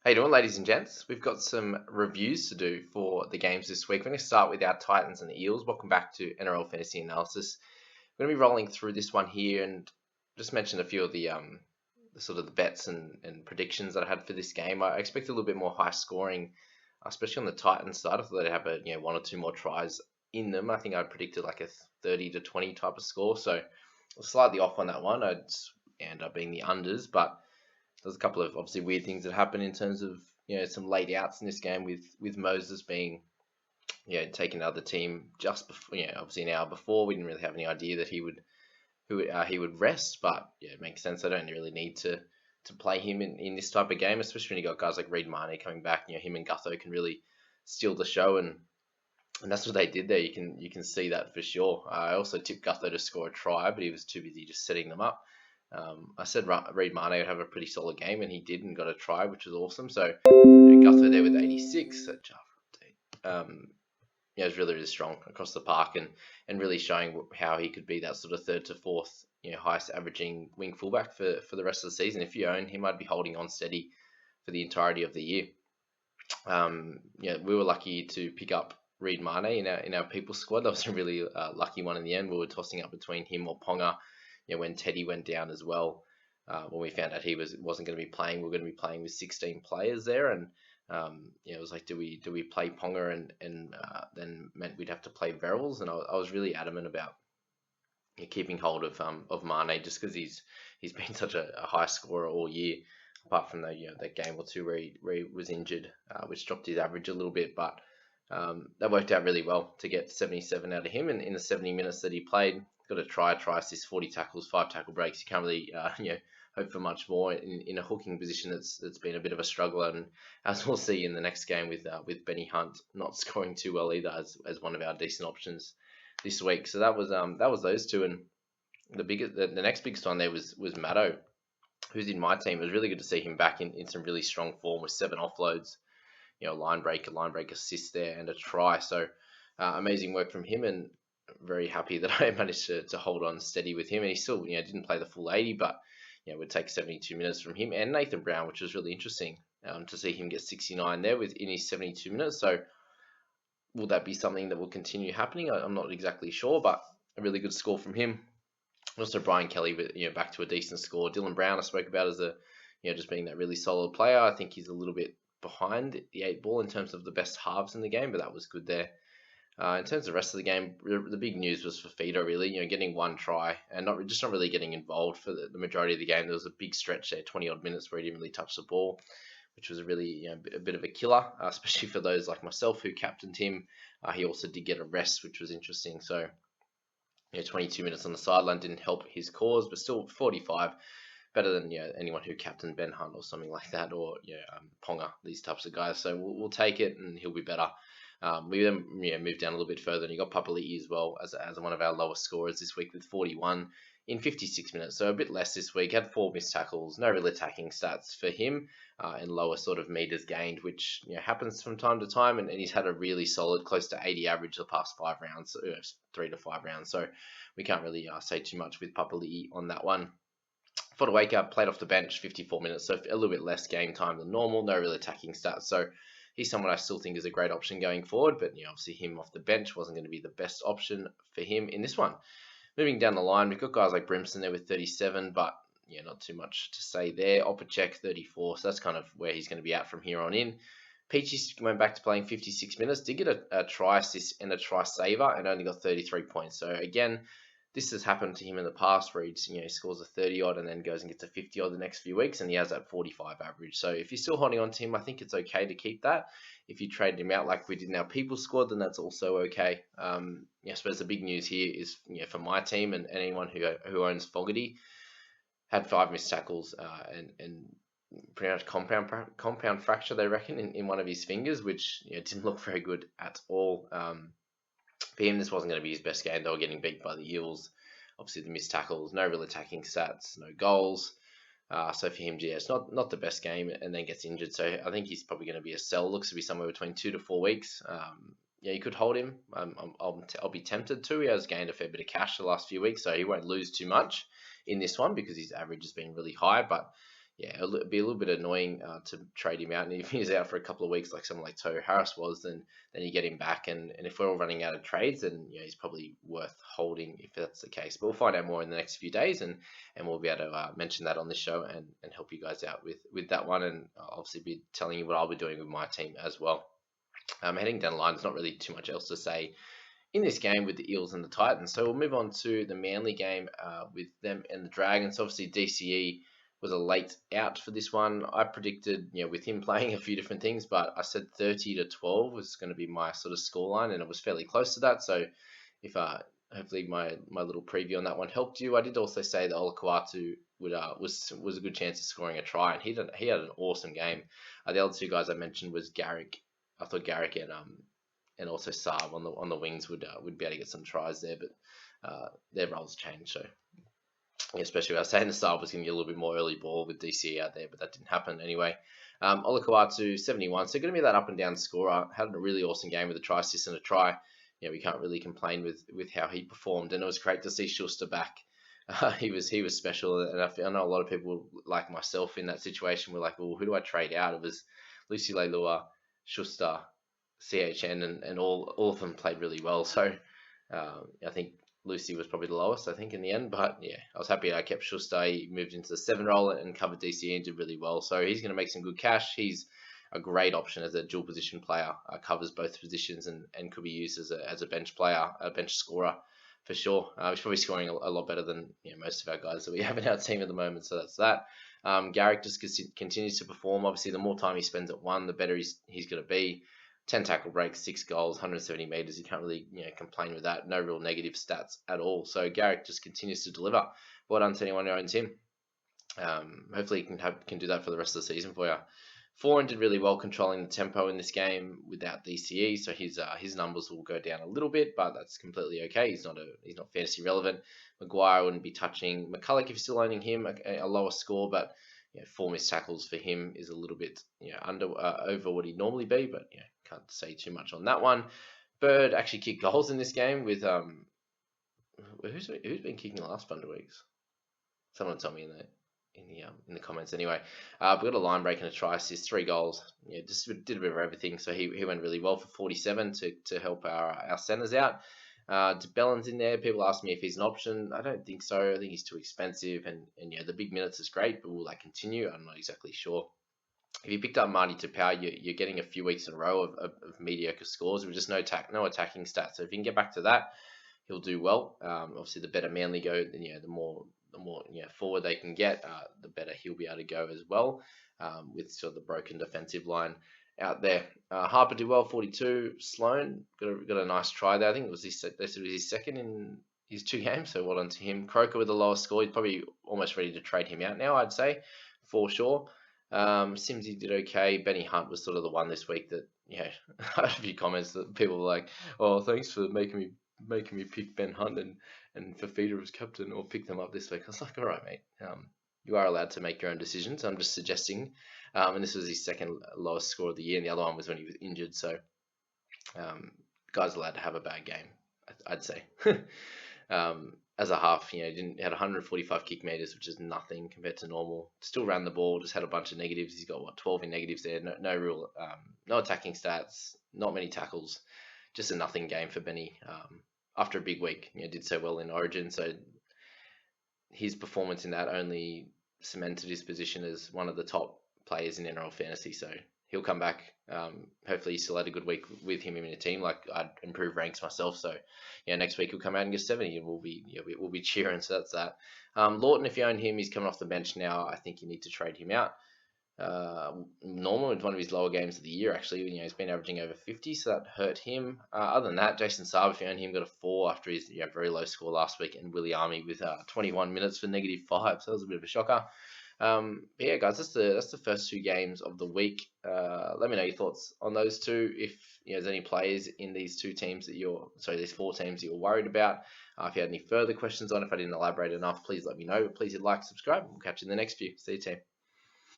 How you doing, ladies and gents? We've got some reviews to do for the games this week. We're going to start with our Titans and the Eels. Welcome back to NRL Fantasy Analysis. We're going to be rolling through this one here and just mention a few of the sort of the bets and predictions that I had for this game. I expect a little bit more high scoring, especially on the Titans side. I thought they'd have one or two more tries in them. I think I predicted like a 30 to 20 type of score, so I was slightly off on that one. I'd end up being the unders, but there's a couple of obviously weird things that happen in terms of some late outs in this game with Moses being taking out the team just before, obviously an hour before. We didn't really have any idea that he would rest, but yeah, it makes sense. I don't really need to play him in this type of game, especially when you got guys like Reed Mahoney coming back. Him and Gutho can really steal the show, and that's what they did there. You can see that for sure. I also tipped Gutho to score a try, but he was too busy just setting them up. I said Reed Mahoney would have a pretty solid game, and he did and got a try, which was awesome. So Gutho there with 86. It was really, really strong across the park and really showing how he could be that sort of third to fourth, highest averaging wing fullback for the rest of the season. If you own him, I'd be holding on steady for the entirety of the year. We were lucky to pick up Reed Mahoney in our people squad. That was a really lucky one in the end. We were tossing up between him or Ponga. When Teddy went down as well, when we found out he wasn't going to be playing, we were going to be playing with 16 players there, and it was like, do we play Ponga and then meant we'd have to play Verrills, and I was really adamant about keeping hold of Mane just because he's been such a high scorer all year, apart from that game or two where he was injured, which dropped his average a little bit, but that worked out really well to get 77 out of him, and in the 70 minutes that he played, got a try assist, 40 tackles, 5 tackle breaks. You can't really hope for much more in a hooking position that's been a bit of a struggle, and as we'll see in the next game with Benny Hunt not scoring too well either as one of our decent options this week. So that was those two, and the next biggest one there was Maddo, who's in my team. It was really good to see him back in some really strong form with 7 offloads, line break assist there and a try. So amazing work from him, and very happy that I managed to hold on steady with him. And he still didn't play the full 80, but would take 72 minutes from him and Nathan Brown, which was really interesting to see him get 69 there in his 72 minutes. So will that be something that will continue happening? I'm not exactly sure, but a really good score from him. Also Brian Kelly, back to a decent score. Dylan Brown I spoke about as just being that really solid player. I think he's a little bit behind the 8 ball in terms of the best halves in the game, but that was good there. In terms of the rest of the game, the big news was for Fido, really, getting 1 try and not really getting involved for the majority of the game. There was a big stretch there, 20 odd minutes where he didn't really touch the ball, which was really a bit of a killer, especially for those like myself who captained him. He also did get a rest, which was interesting. So 22 minutes on the sideline didn't help his cause, but still 45. Better than anyone who captained Ben Hunt or something like that, or Ponga, these types of guys. So we'll take it, and he'll be better. We then moved down a little bit further, and you got Papali'i as well as one of our lowest scorers this week with 41 in 56 minutes. So a bit less this week. Had 4 missed tackles, no real attacking stats for him, and lower sort of meters gained, which happens from time to time. And he's had a really solid, close to 80 average the past 5 rounds, 3 to 5 rounds. So we can't really say too much with Papali'i on that one. Fought a wake up, played off the bench 54 minutes, so a little bit less game time than normal, no real attacking stats. So he's someone I still think is a great option going forward, but obviously him off the bench wasn't going to be the best option for him in this one. Moving down the line, we've got guys like Brimson there with 37, but not too much to say there. Opacek 34, so that's kind of where he's going to be at from here on in. Peachy went back to playing 56 minutes, did get a try assist and a try saver, and only got 33 points. So again, this has happened to him in the past where he scores a 30 odd and then goes and gets a 50 odd the next few weeks, and he has that 45 average. So if you're still holding on to him, I think it's okay to keep that. If you trade him out like we did in our people squad, then that's also okay. I suppose the big news here is for my team and anyone who owns Fogarty, had 5 missed tackles and pretty much compound fracture, they reckon, in one of his fingers, which didn't look very good at all. For him, this wasn't going to be his best game. They were getting beat by the Eels. Obviously, the missed tackles, no real attacking stats, no goals. So for him, it's not the best game, and then gets injured. So I think he's probably going to be a sell. Looks to be somewhere between 2 to 4 weeks. You could hold him. I'll be tempted to. He has gained a fair bit of cash the last few weeks, so he won't lose too much in this one because his average has been really high. But yeah, it'd be a little bit annoying to trade him out. And if he's out for a couple of weeks, like someone like Tohu Harris was, then you get him back. And if we're all running out of trades, then he's probably worth holding if that's the case. But we'll find out more in the next few days, and we'll be able to mention that on this show and help you guys out with that one. And I'll obviously be telling you what I'll be doing with my team as well. Heading down the line, there's not really too much else to say in this game with the Eels and the Titans. So we'll move on to the Manly game with them and the Dragons. Obviously, DCE was a late out for this one. I predicted, with him playing a few different things, but I said 30-12 was going to be my sort of scoreline, and it was fairly close to that. So if hopefully my little preview on that one helped you. I did also say that Olakau'atu was a good chance of scoring a try, and he had an awesome game. The other two guys I mentioned was Garrick. I thought Garrick and also Saab on the wings would be able to get some tries there, but their roles changed. So especially I was saying the Saab was going to get a little bit more early ball with DCE out there, but that didn't happen anyway. Olakau'atu 71, so going to be that up and down scorer. Had a really awesome game with a try assist and a try. We can't really complain with how he performed, and it was great to see Schuster back. He was special, and I know a lot of people like myself in that situation were like, well, who do I trade out? It was Lucy Leilua, Schuster, CHN, and all of them played really well. So I think Lucy was probably the lowest, I think, in the end. But yeah, I was happy I kept Schuster. He moved into the 7 role and covered DCE and did really well. So he's going to make some good cash. He's a great option as a dual position player. Covers both positions and could be used as a bench player, a bench scorer for sure. He's probably scoring a lot better than most of our guys that we have in our team at the moment. So that's that. Garrick just continues to perform. Obviously, the more time he spends at one, the better he's going to be. 10 tackle breaks, 6 goals, 170 metres. You can't really complain with that. No real negative stats at all. So Garrick just continues to deliver. Well done to anyone who owns him. Hopefully he can do that for the rest of the season for you. Foran did really well controlling the tempo in this game without DCE, so his numbers will go down a little bit, but that's completely okay. He's not fantasy relevant. Maguire wouldn't be touching. McCulloch, if you're still owning him, a lower score, but 4 missed tackles for him is a little bit over what he'd normally be, but can't say too much on that one. Bird actually kicked goals in this game with who's been kicking the last bunch of weeks? Someone tell me in the comments anyway. We got a line break and a try assist, 3 goals. Just did a bit of everything. So he went really well for 47 to help our centers out. DeBellin's in there. People ask me if he's an option. I don't think so. I think he's too expensive, and the big minutes is great, but will that continue? I'm not exactly sure. If you picked up Marty Tapau, you're getting a few weeks in a row of mediocre scores with just no attacking stats. So if you can get back to that, he'll do well. Obviously, the better Manly go, then the more forward they can get, the better he'll be able to go as well. With sort of the broken defensive line out there. Harper did well, 42. Sloan got a nice try there. I think they said it was his second in his 2 games, so well done to him. Croker with the lowest score. He's probably almost ready to trade him out now, I'd say, for sure. Simsy did okay. Benny Hunt was sort of the one this week that, I had a few comments that people were like, oh, thanks for making me pick Ben Hunt and Fafita as captain or pick them up this week. I was like, all right, mate. You are allowed to make your own decisions. I'm just suggesting. And this was his second lowest score of the year, and the other one was when he was injured. So, guys allowed to have a bad game, I'd say. As a half, he had 145 kick meters, which is nothing compared to normal. Still ran the ball, just had a bunch of negatives. He's got 12 in negatives there. No real, no attacking stats, not many tackles. Just a nothing game for Benny. After a big week, did so well in Origin. So his performance in that only cemented his position as one of the top players in NRL fantasy. So he'll come back. Hopefully he still had a good week with him in a team. Like, I'd improve ranks myself. So next week he'll come out and get 70 and we'll be cheering. So that's that. Lawton, if you own him, he's coming off the bench now. I think you need to trade him out. Normal, it's one of his lower games of the year, actually. He's been averaging over 50, so that hurt him. Other than that, Jason Saab, if you own him, got a 4 after his very low score last week, and Willie Army with 21 minutes for -5, so that was a bit of a shocker. But yeah, guys, that's the first 2 games of the week. Let me know your thoughts on those 2. If there's any players in these 4 teams that you're worried about. If you had any further questions on, if I didn't elaborate enough, please let me know. Please hit like, subscribe, and we'll catch you in the next few. See you, team.